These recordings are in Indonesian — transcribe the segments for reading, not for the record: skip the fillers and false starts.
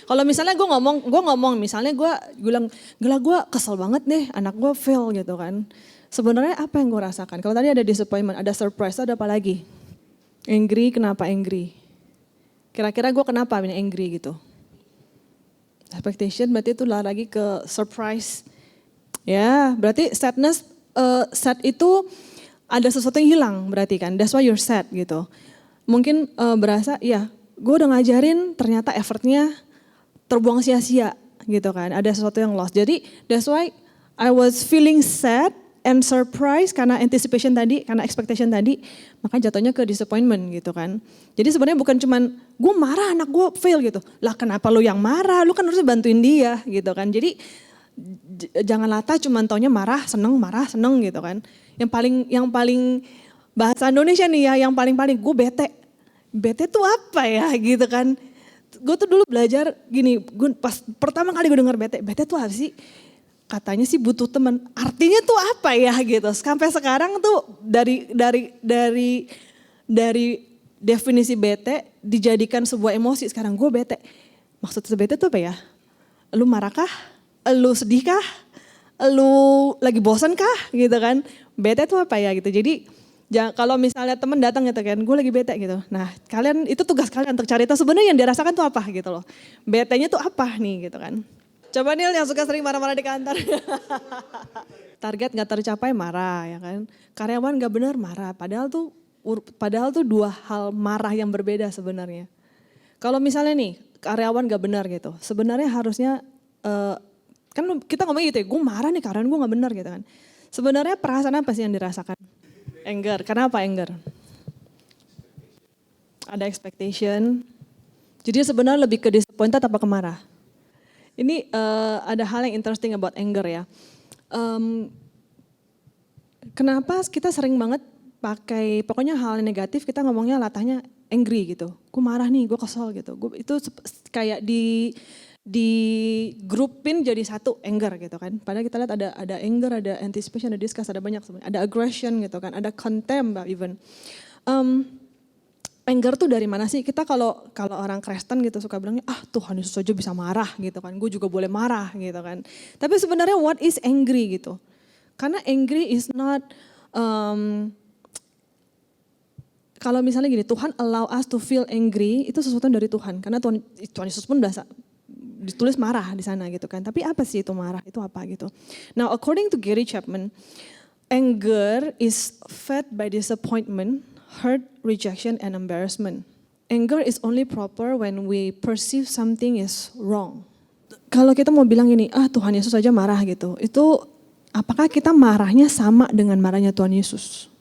Kalau misalnya gue ngomong misalnya gue bilang, gila gue kesel banget deh anak gue fail gitu kan. Sebenarnya apa yang gue rasakan? Kalau tadi ada disappointment, ada surprise, ada apa lagi? Angry, kenapa angry? Kira-kira gue kenapa ini angry gitu? Expectation berarti itu lagi ke surprise. Ya, berarti sadness, sad itu ada sesuatu yang hilang berarti kan. That's why you're sad gitu. Mungkin berasa, ya gue udah ngajarin ternyata effortnya terbuang sia-sia gitu kan. Ada sesuatu yang lost. Jadi that's why I was feeling sad and surprise karena anticipation tadi, karena expectation tadi, maka jatuhnya ke disappointment gitu kan. Jadi sebenarnya bukan cuman gue marah anak gue fail gitu. Lah kenapa lu yang marah? Lu kan harusnya bantuin dia gitu kan. Jadi jangan lata cuman taunya marah seneng gitu kan. Yang paling bahasa Indonesia nih ya, yang paling gue bete. Bete tuh apa ya gitu kan. Gue tuh dulu belajar gini, pas pertama kali gue denger bete tuh apa sih? Katanya sih butuh teman. Artinya tuh apa ya gitu. Sampai sekarang tuh dari definisi bete dijadikan sebuah emosi. Sekarang gue bete. Maksud bete tuh apa ya? Lu marah kah? Lu sedih kah? Lu lagi bosan kah? Gitu kan. Bete tuh apa ya gitu. Jadi kalau misalnya temen datang gitu kan, gue lagi bete gitu. Nah kalian, itu tugas kalian untuk cari tahu sebenarnya yang dirasakan tuh apa gitu loh. Betenya tuh apa nih gitu kan. Coba Nil yang suka sering marah-marah di kantor. Target gak tercapai marah ya kan. Karyawan gak benar marah. Padahal tuh dua hal marah yang berbeda sebenarnya. Kalau misalnya nih karyawan gak benar gitu. Sebenarnya harusnya kan kita ngomong gitu ya. Gue marah nih karyawan gue gak benar gitu kan. Sebenarnya perasaan apa sih yang dirasakan? Anger. Kenapa anger? Ada expectation. Jadi sebenarnya lebih ke disappointed apa kemarah? Ini ada hal yang interesting about anger ya. Kenapa kita sering banget pakai, pokoknya hal yang negatif kita ngomongnya latahnya angry gitu. Gue marah nih, gue kesel gitu. Itu kayak di grupin jadi satu anger gitu kan. Padahal kita lihat ada anger, ada anticipation, ada disgust, ada banyak sebenarnya. Ada aggression gitu kan, ada contempt even. Anger tuh dari mana sih? Kita kalau orang Kristen gitu suka bilangnya, Tuhan Yesus aja bisa marah gitu kan. Gue juga boleh marah gitu kan. Tapi sebenarnya what is angry gitu? Karena angry is not, kalau misalnya gini, Tuhan allow us to feel angry, itu sesuatu dari Tuhan. Karena Tuhan Yesus pun ditulis marah di sana gitu kan. Tapi apa sih itu marah? Itu apa gitu? Now according to Gary Chapman, anger is fed by disappointment, hurt, rejection, and embarrassment. Anger is only proper when we perceive something is wrong. Kalau kita mau bilang ini, Tuhan Yesus aja marah gitu. Itu apakah kita marahnya sama dengan marahnya Tuhan Yesus?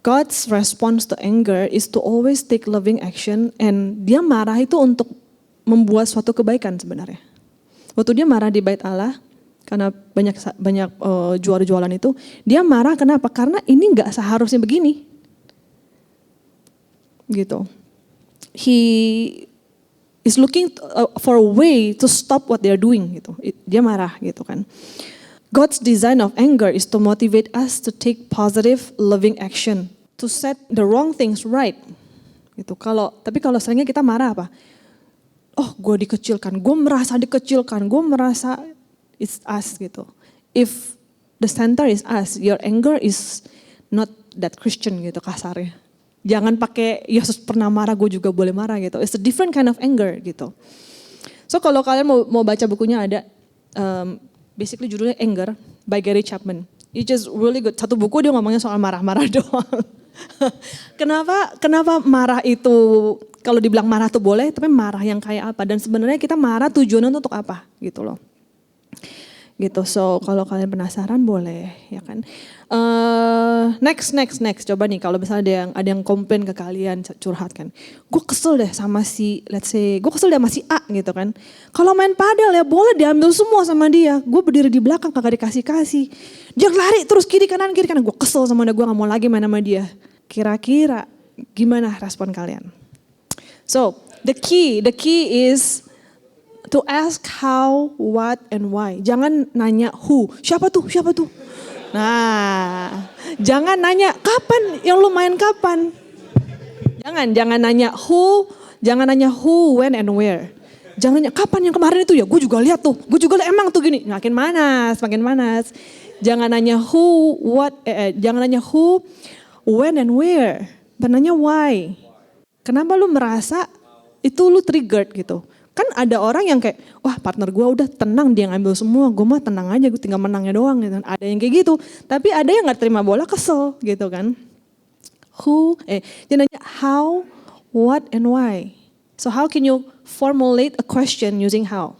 God's response to anger is to always take loving action, and dia marah itu untuk membuat suatu kebaikan sebenarnya. Waktu dia marah di bait Allah, karena banyak jual-jualan itu, dia marah kenapa? Karena ini nggak seharusnya begini, gitu. He is looking for a way to stop what they are doing, gitu. Dia marah, gitu kan. God's design of anger is to motivate us to take positive, loving action, to set the wrong things right, gitu. Tapi kalau seringnya kita marah apa? Gue dikecilkan, gue merasa dikecilkan, gue merasa it's us gitu. If the center is us, your anger is not that Christian gitu kasarnya. Jangan pakai Yesus pernah marah, gue juga boleh marah gitu. It's a different kind of anger gitu. So kalau kalian mau baca bukunya ada, basically judulnya Anger by Gary Chapman. It's just really good. Satu buku dia ngomongnya soal marah-marah doang. Kenapa marah itu, kalau dibilang marah tuh boleh, tapi marah yang kayak apa? Dan sebenarnya kita marah tujuannya untuk apa gitu loh. Gitu, so kalau kalian penasaran boleh ya kan. Next. Coba nih kalau misalnya ada yang komplain ke kalian, curhat kan. Gue kesel deh sama let's say, gue kesel deh sama si A gitu kan. Kalau main padel ya bola diambil semua sama dia. Gue berdiri di belakang kagak dikasih. Dia lari terus kiri kanan. Gue kesel sama dia, gue gak mau lagi main sama dia. Kira-kira gimana respon kalian? So the key is to ask how, what, and why. Jangan nanya who, siapa tuh. Nah, jangan nanya kapan, yang lu main kapan. Jangan nanya who, Jangan nanya who, when, and where. Jangan nanya kapan yang kemarin itu ya, gue juga lihat tuh, gue juga lihat emang tuh gini. Makin makin manas. Jangan nanya who, jangan nanya who, when, and where. Nanya why. Kenapa lu merasa itu lu triggered gitu. Kan ada orang yang kayak, wah partner gue udah tenang dia ngambil semua, gue mah tenang aja, gue tinggal menangnya doang gitu. Ada yang kayak gitu, tapi ada yang gak terima bola kesel gitu kan. Dia nanya how, what, and why. So how can you formulate a question using how?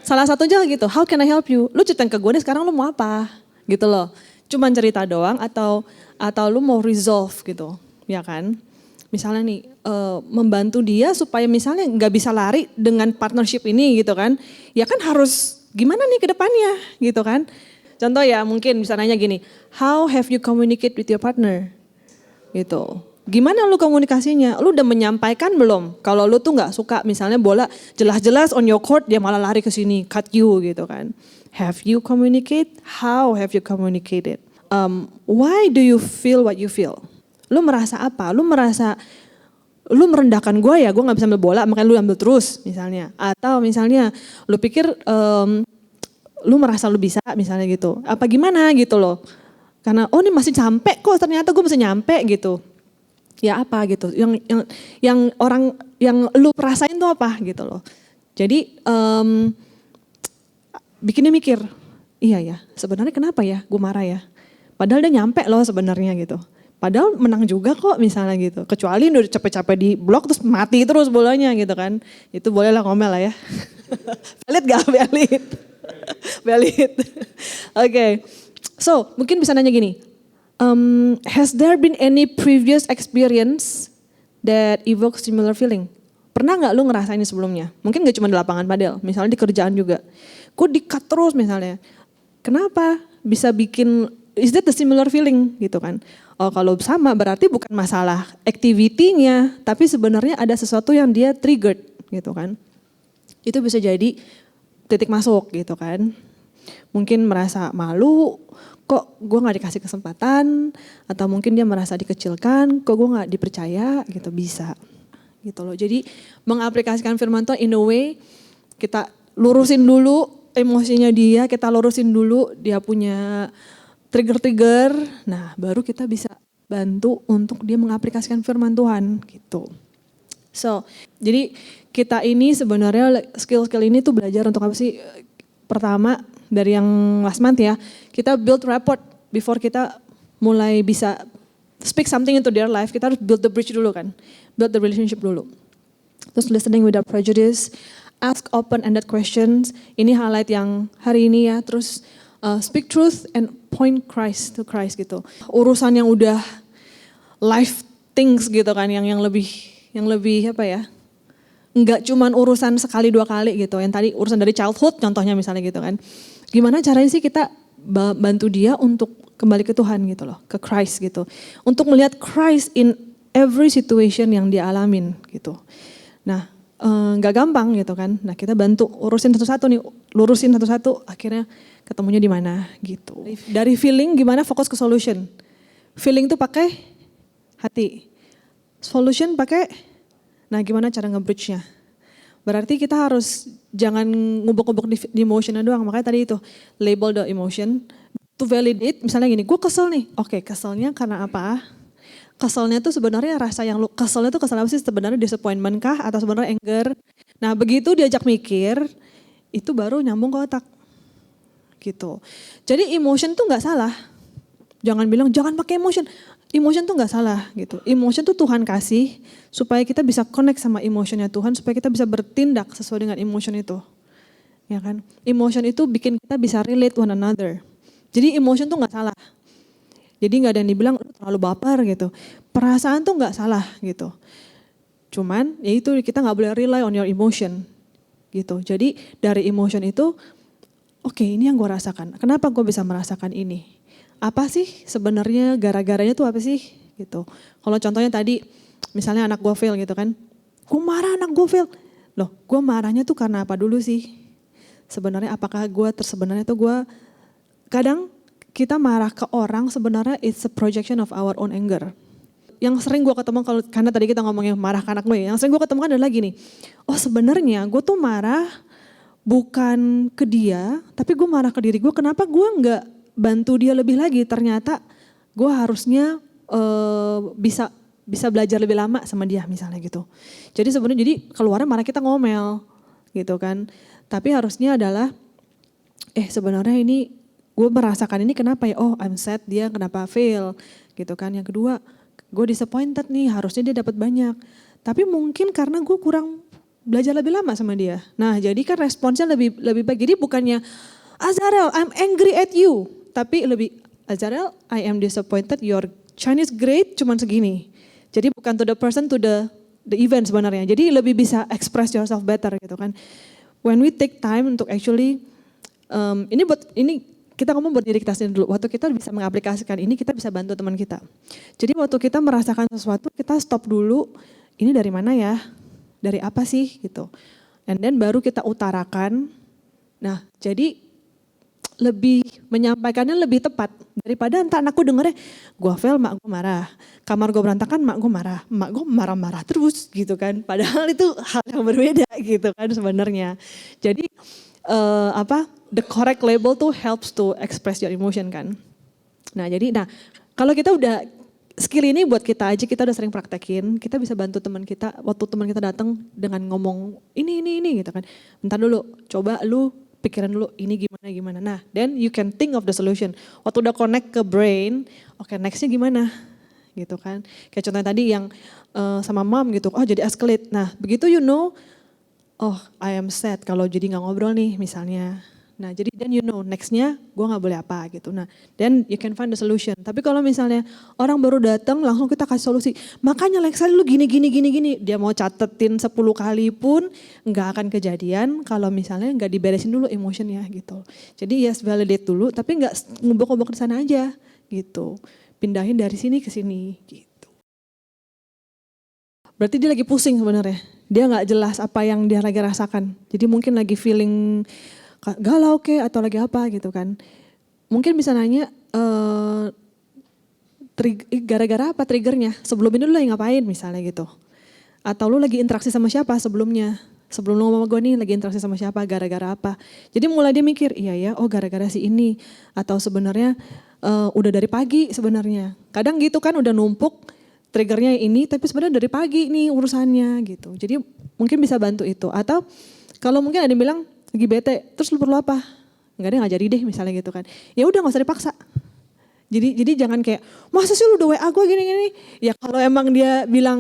Salah satunya gitu, how can I help you? Lu ceritain ke gue deh sekarang lu mau apa? Gitu loh. Cuman cerita doang atau lu mau resolve gitu, ya kan? Misalnya nih, membantu dia supaya misalnya nggak bisa lari dengan partnership ini gitu kan. Ya kan harus gimana nih ke depannya gitu kan. Contoh ya mungkin bisa nanya gini, how have you communicate with your partner? Gitu. Gimana lu komunikasinya? Lu udah menyampaikan belum? Kalau lu tuh nggak suka misalnya bola jelas-jelas on your court dia malah lari ke sini, cut you gitu kan. Have you communicate? How have you communicated? Why do you feel what you feel? Lu merasa apa? Lu merasa lu merendahkan gue ya, gue gak bisa ambil bola makanya lu ambil terus misalnya. Atau misalnya lu pikir lu merasa lu bisa misalnya gitu. Apa gimana gitu loh. Karena oh ini masih sampai kok ternyata gue bisa nyampe gitu. Ya apa gitu. Yang orang yang lu perasain tuh apa gitu loh. Jadi bikinnya mikir, iya ya sebenarnya kenapa ya gue marah ya. Padahal dia nyampe loh sebenarnya gitu. Padahal menang juga kok misalnya gitu. Kecuali udah capek-capek di blok terus mati terus bolanya gitu kan. Itu bolehlah ngomel lah ya. Valid gak? Valid. Valid. Oke. So mungkin bisa nanya gini. Has there been any previous experience that evokes similar feeling? Pernah gak lu ngerasain ini sebelumnya? Mungkin gak cuma di lapangan padel. Misalnya di kerjaan juga. Kok di-cut terus misalnya. Kenapa? Bisa bikin, is that the similar feeling gitu kan. Oh kalau sama berarti bukan masalah activity-nya, tapi sebenarnya ada sesuatu yang dia triggered gitu kan. Itu bisa jadi titik masuk gitu kan. Mungkin merasa malu, kok gue gak dikasih kesempatan, atau mungkin dia merasa dikecilkan, kok gue gak dipercaya gitu, bisa. Gitu loh. Jadi mengaplikasikan firman Tuhan in a way, kita lurusin dulu emosinya dia, kita lurusin dulu dia punya trigger-trigger, nah baru kita bisa bantu untuk dia mengaplikasikan firman Tuhan gitu. So, jadi kita ini sebenarnya skill-skill ini tuh belajar untuk apa sih? Pertama dari yang last month ya, kita build rapport before kita mulai bisa speak something into their life, kita harus build the bridge dulu kan, build the relationship dulu. Terus listening without prejudice, ask open-ended questions, ini highlight yang hari ini ya, terus speak truth and point Christ to Christ gitu. Urusan yang udah life things gitu kan, yang lebih apa ya? Enggak cuman urusan sekali dua kali gitu. Yang tadi urusan dari childhood contohnya misalnya gitu kan. Gimana caranya sih kita bantu dia untuk kembali ke Tuhan gitu loh, ke Christ gitu. Untuk melihat Christ in every situation yang dia alamin gitu. Nah, nggak gampang gitu kan. Nah, kita bantu urusin satu-satu nih, lurusin satu-satu, akhirnya ketemunya di mana gitu. Dari feeling gimana fokus ke solution. Feeling tuh pakai hati. Solution pakai, nah gimana cara nge-bridge-nya. Berarti kita harus jangan ngubek-ngubek di emotionnya doang. Makanya tadi itu label the emotion. To validate, misalnya gini, gue kesel nih. Oke, keselnya karena apa? Keselnya tuh sebenarnya rasa yang lu keselnya tuh kesel apa sih? Sebenarnya disappointment kah atau sebenarnya anger? Nah begitu diajak mikir, itu baru nyambung ke otak. Gitu. Jadi emotion tuh gak salah. Jangan bilang jangan pakai emotion. Emotion tuh gak salah gitu. Emotion tuh Tuhan kasih supaya kita bisa connect sama emotionnya Tuhan. Supaya kita bisa bertindak sesuai dengan emotion itu. Ya kan? Emotion itu bikin kita bisa relate one another. Jadi emotion tuh gak salah. Jadi gak ada yang dibilang terlalu baper gitu. Perasaan tuh gak salah gitu. Cuman ya itu kita gak boleh rely on your emotion. Gitu. Jadi dari emotion itu oke, ini yang gue rasakan. Kenapa gue bisa merasakan ini? Apa sih sebenarnya gara-garanya tuh apa sih? Gitu. Kalau contohnya tadi, misalnya anak gue fail gitu kan. Gue marah anak gue fail. Loh, gue marahnya tuh karena apa dulu sih? Sebenarnya apakah sebenarnya tuh gue, kadang kita marah ke orang sebenarnya it's a projection of our own anger. yang sering gue ketemu karena tadi kita ngomongin marah ke anak gue, yang sering gue ketemukan adalah gini, oh sebenarnya gue tuh marah bukan ke dia, tapi gue marah ke diri gue, kenapa gue nggak bantu dia lebih lagi, ternyata gue harusnya bisa belajar lebih lama sama dia misalnya gitu. Jadi sebenarnya keluarnya marah kita ngomel gitu kan, tapi harusnya adalah sebenarnya ini gue merasakan ini kenapa ya, oh I'm sad dia kenapa fail gitu kan. Yang kedua gue disappointed nih, harusnya dia dapat banyak. Tapi mungkin karena gue kurang belajar lebih lama sama dia. Nah jadi kan responsnya lebih baik. Jadi bukannya Azarel I'm angry at you. Tapi lebih Azarel I am disappointed your Chinese grade cuman segini. Jadi bukan to the person to the event sebenarnya. Jadi lebih bisa express yourself better gitu kan. When we take time untuk actually, ini kita ngomong buat diri kita sendiri dulu. Waktu kita bisa mengaplikasikan ini, kita bisa bantu teman kita. Jadi waktu kita merasakan sesuatu, kita stop dulu. Ini dari mana ya? Dari apa sih gitu. And then baru kita utarakan. Nah jadi lebih menyampaikannya lebih tepat. Daripada entar anakku dengernya, gue fail, mak gue marah. Kamar gue berantakan, mak gue marah. Mak gue marah-marah terus gitu kan. Padahal itu hal yang berbeda gitu kan sebenarnya. Jadi the correct label tuh helps to express your emotion kan. Nah kalau kita udah skill ini buat kita aja, kita udah sering praktekin, kita bisa bantu teman kita waktu teman kita datang dengan ngomong ini gitu kan. Bentar dulu, coba lu pikiran dulu ini gimana. Nah then you can think of the solution. Waktu udah connect ke brain, oke, nextnya gimana gitu kan. Kayak contohnya tadi yang sama mom gitu, oh jadi escalate. Nah begitu oh I am sad kalau jadi gak ngobrol nih misalnya. Nah jadi then nextnya gue gak boleh apa gitu. Nah then you can find the solution. Tapi kalau misalnya orang baru datang langsung kita kasih solusi. Makanya Lexali lu gini. Dia mau catetin 10 kali pun gak akan kejadian kalau misalnya gak diberesin dulu emotionnya gitu. Jadi yes validate dulu tapi gak ngubek-ngubek di sana aja gitu. Pindahin dari sini ke sini gitu. Berarti dia lagi pusing sebenarnya. Dia gak jelas apa yang dia lagi rasakan. Jadi mungkin lagi feeling galau atau lagi apa gitu kan. Mungkin bisa nanya gara-gara apa triggernya. Sebelum ini lu lagi ngapain misalnya gitu. Atau lu lagi interaksi sama siapa sebelumnya. Sebelum lu ngomong gue nih lagi interaksi sama siapa, gara-gara apa. Jadi mulai dia mikir, iya ya, oh gara-gara si ini. Atau sebenarnya udah dari pagi sebenarnya. Kadang gitu kan udah numpuk triggernya ini tapi sebenarnya dari pagi nih urusannya gitu. Jadi mungkin bisa bantu itu. Atau kalau mungkin ada yang bilang lagi bete, terus lu perlu apa? Enggak deh, gak jadi deh misalnya gitu kan. Ya udah gak usah dipaksa. Jadi jangan kayak, masa sih lu udah WA gue gini-gini. Ya kalau emang dia bilang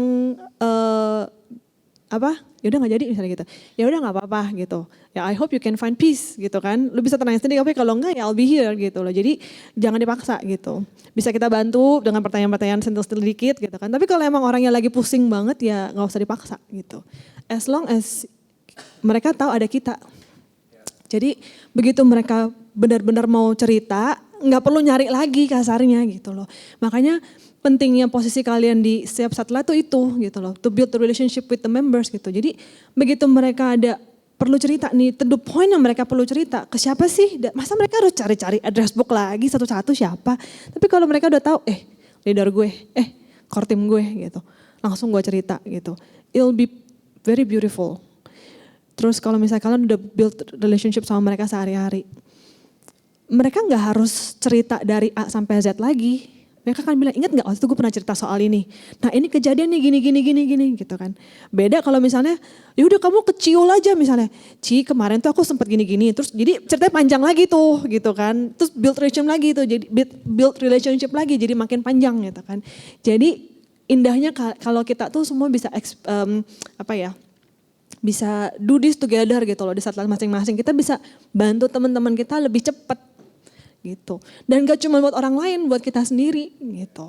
ya udah gak jadi misalnya gitu. Ya udah gak apa-apa gitu. Ya I hope you can find peace gitu kan. Lu bisa tenang sendiri, tapi kalau enggak ya I'll be here gitu loh. Jadi jangan dipaksa gitu. Bisa kita bantu dengan pertanyaan-pertanyaan sentil-sentil dikit gitu kan. Tapi kalau emang orangnya lagi pusing banget ya gak usah dipaksa gitu. As long as mereka tahu ada kita. Jadi begitu mereka benar-benar mau cerita, nggak perlu nyari lagi kasarnya gitu loh. Makanya pentingnya posisi kalian di setiap satla itu gitu loh. To build the relationship with the members gitu. Jadi begitu mereka ada perlu cerita nih, to the point yang mereka perlu cerita. Ke siapa sih? Masa mereka harus cari-cari address book lagi satu-satu siapa? Tapi kalau mereka udah tahu, leader gue, core team gue gitu. Langsung gue cerita gitu. It'll be very beautiful. Terus kalau misalnya kalian udah build relationship sama mereka sehari-hari, mereka gak harus cerita dari A sampai Z lagi. Mereka akan bilang, ingat gak waktu itu gue pernah cerita soal ini. Nah ini kejadian nih gini gitu kan. Beda kalau misalnya, yaudah kamu keciul aja misalnya. Kemarin tuh aku sempat gini-gini. Terus jadi ceritanya panjang lagi tuh gitu kan. Terus build relationship lagi tuh, jadi build relationship lagi jadi makin panjang gitu kan. Jadi indahnya kalau kita tuh semua bisa bisa do this together gitu loh di saat masing-masing. Kita bisa bantu teman-teman kita lebih cepat gitu. Dan gak cuma buat orang lain, buat kita sendiri gitu.